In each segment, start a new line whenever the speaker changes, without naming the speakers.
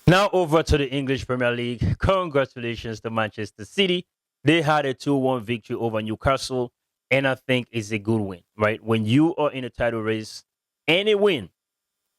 Now over to the English Premier League. Congratulations to Manchester City. They had a 2-1 victory over Newcastle, and I think it's a good win, right? When you are in a title race, any win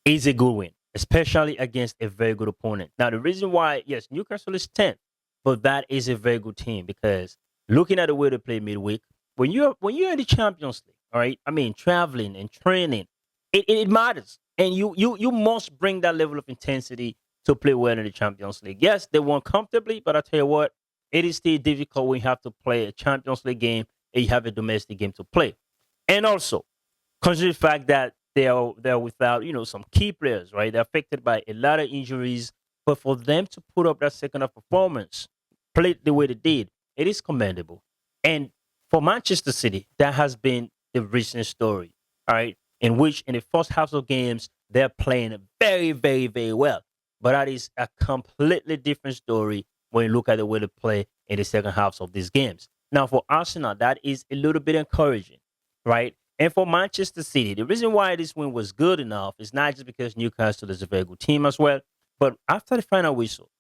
is a good win, especially against a very good opponent. Now, the reason why, yes, Newcastle is 10th, but that is a very good team because looking at the way they play midweek, when you're in the Champions League, all right, I mean traveling and training, it matters. And you must bring that level of intensity to play well in the Champions League. Yes, they won comfortably, but I tell you what, it is still difficult when you have to play a Champions League game and you have a domestic game to play. And also, consider the fact that they're without some key players, right? They're affected by a lot of injuries, but for them to put up that second half performance, play the way they did, it is commendable. And for Manchester City, that has been the recent story, all right, in which in the first half of games they're playing very, very, very well, but that is a completely different story when you look at the way they play in the second halves of these games. Now, for Arsenal, that is a little bit encouraging, right? And for Manchester City, the reason why this win was good enough is not just because Newcastle is a very good team as well, but after the final whistle,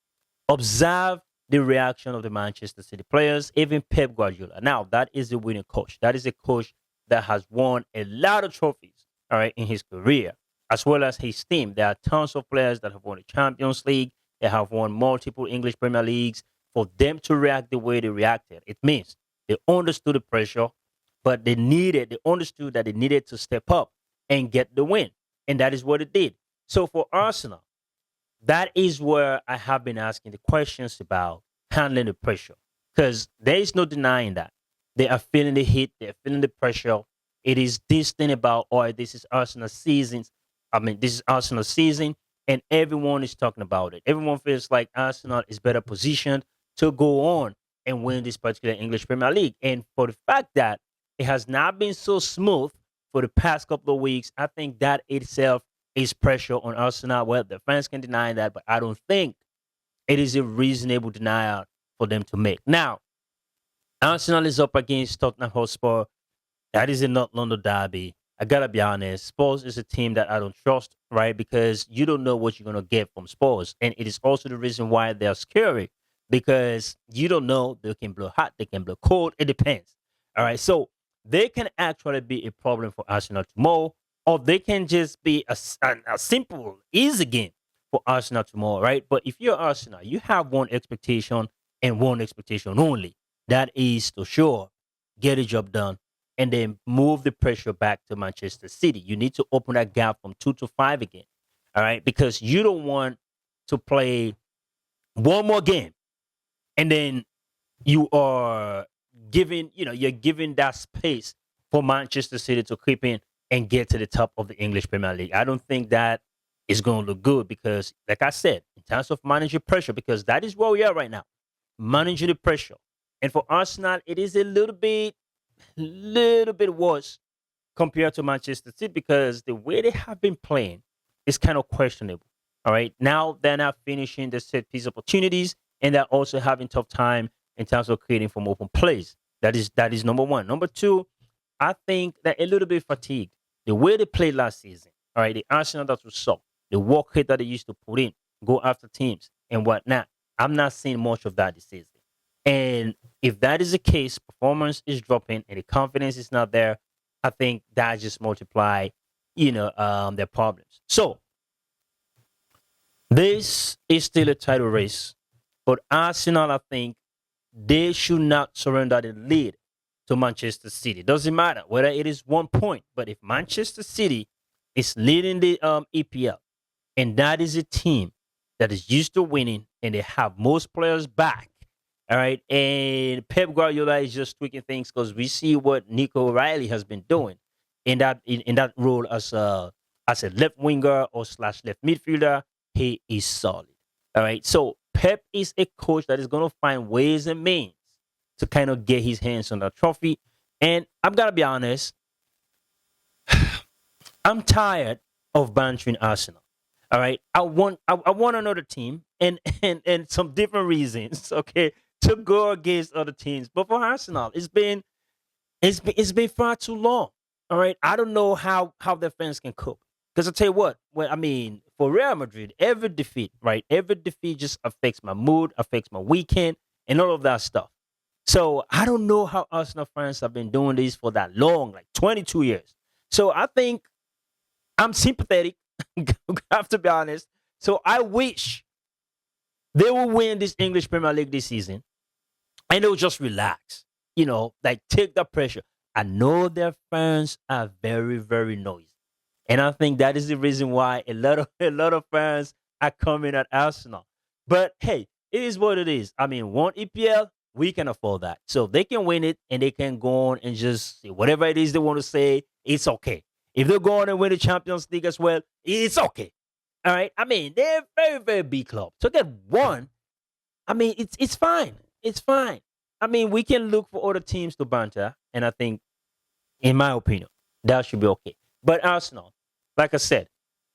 observe the reaction of the Manchester City players, even Pep Guardiola. Now, that is a winning coach. That is a coach that has won a lot of trophies, all right, in his career, as well as his team. There are tons of players that have won the Champions League. They have won multiple English Premier Leagues. For them to react the way they reacted, it means they understood the pressure, but they understood that they needed to step up and get the win. And that is what it did. So for Arsenal, that is where I have been asking the questions about handling the pressure. Because there is no denying that. They are feeling the heat, they're feeling the pressure. It is this thing about, oh, this is Arsenal season. I mean, this is Arsenal season, and everyone is talking about it. Everyone feels like Arsenal is better positioned to go on and win this particular English Premier League. And for the fact that it has not been so smooth for the past couple of weeks, I think that itself is pressure on Arsenal. Well, the fans can deny that, but I don't think it is a reasonable denial for them to make. Now, Arsenal is up against Tottenham Hotspur. That is a North London derby. I gotta be honest, Spurs is a team that I don't trust, right? Because you don't know what you're gonna get from Spurs. And it is also the reason why they're scary. Because you don't know, they can blow hot, they can blow cold, it depends. All right. So they can actually be a problem for Arsenal tomorrow, or they can just be a simple, easy game for Arsenal tomorrow, right? But if you're Arsenal, you have one expectation and one expectation only. That is to sure get a job done and then move the pressure back to Manchester City. You need to open that gap from 2 to 5 again. All right. Because you don't want to play one more game and then you are you're giving that space for Manchester City to creep in and get to the top of the English Premier League. I don't think that is going to look good because, like I said, in terms of managing pressure, because that is where we are right now, managing the pressure. And for Arsenal, it is a little bit worse compared to Manchester City because the way they have been playing is kind of questionable. All right. Now they're not finishing the set piece opportunities and they're also having tough time in terms of creating from open plays. That is number one. Number two, I think they're a little bit fatigued. The way they played last season, all right, the Arsenal that we saw, the work rate that they used to put in, go after teams and whatnot. I'm not seeing much of that this season. And if that is the case, performance is dropping and the confidence is not there. I think that just multiply, their problems. So this is still a title race, but Arsenal, I think, they should not surrender the lead to Manchester City. Doesn't matter whether it is 1 point, but if Manchester City is leading the EPL, and that is a team that is used to winning, and they have most players back. All right, and Pep Guardiola is just tweaking things because we see what Nico Riley has been doing in that role as a left winger or slash left midfielder. He is solid. All right, so Pep is a coach that is going to find ways and means to kind of get his hands on the trophy. And I'm gonna be honest, I'm tired of bantering Arsenal. All right, I want another team and and some different reasons. Okay, to go against other teams, but for Arsenal, it's been far too long. All right, I don't know how the fans can cope. Because I tell you what, well, I mean, for Real Madrid, every defeat, right? Every defeat just affects my mood, affects my weekend, and all of that stuff. So I don't know how Arsenal fans have been doing this for that long, like 22 years. So I think I'm sympathetic. I have to be honest. So I wish they will win this English Premier League this season and they'll just relax. Like take the pressure. I know their fans are very, very noisy. And I think that is the reason why a lot of fans are coming at Arsenal. But hey, it is what it is. I mean, one EPL, we can afford that. So they can win it and they can go on and just say whatever it is they want to say, it's okay. If they go on and win the Champions League as well, it's okay. All right. I mean, they're a very, very big club. To get one, I mean, it's fine. It's fine. I mean, we can look for other teams to banter, and I think, in my opinion, that should be okay. But Arsenal, like I said,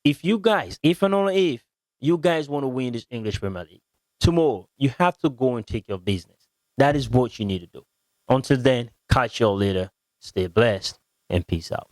if and only if you guys want to win this English Premier League, tomorrow you have to go and take your business. That is what you need to do. Until then, catch you all later. Stay blessed and peace out.